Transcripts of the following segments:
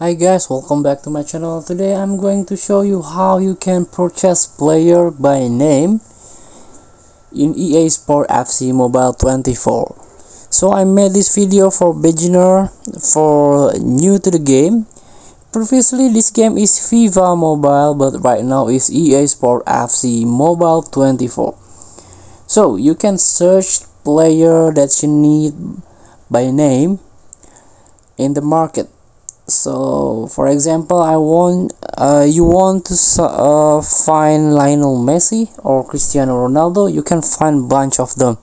Hi guys, welcome back to my channel. Today I'm going to show you how you can purchase player by name in EA Sport FC Mobile 24. So I made this video for beginner, for new to the game. Previously this game is FIFA Mobile, but right now is EA Sport FC Mobile 24. So you can search player that you need by name in the market. So for example, you want to find Lionel Messi or Cristiano Ronaldo. You can find bunch of them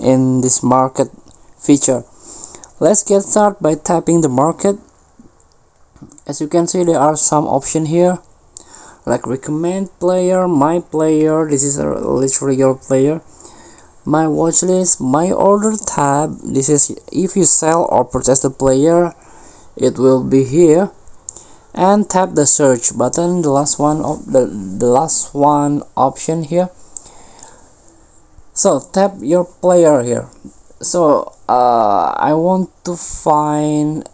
in this market feature. Let's get started by tapping the market. As you can see, there are some options here like recommend player, my player, this is literally your player, my watch list, my order tab. This is if you sell or purchase the player, it will be here, and tap the search button, the last one option here. So tap your player here. So I want to find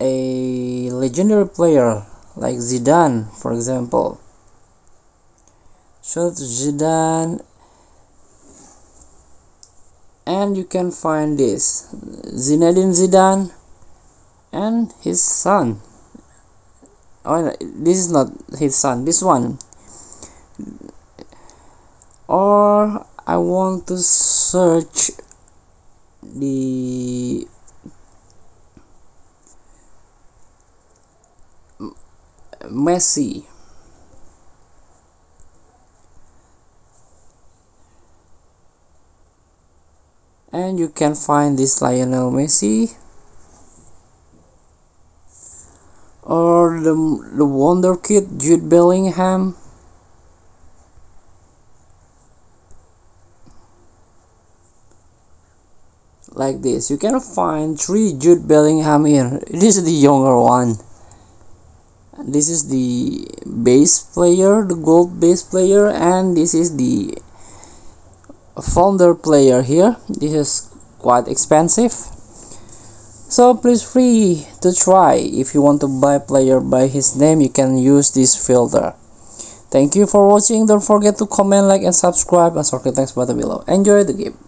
a legendary player like Zidane, for example. Search Zidane and you can find this Zinedine Zidane and his son. Oh, this is not his son, this one. Or I want to search the Messi. And you can find this Lionel Messi, or the Wonder Kid Jude Bellingham, like this. You can find 3 Jude Bellingham here. This is the younger one. This is the base player, the gold base player, and this is the founder player here. This is quite expensive, so please free to try. If you want to buy player by his name, you can use this filter. Thank you for watching. Don't forget to comment, like and subscribe, and circle the text button below. Enjoy the game.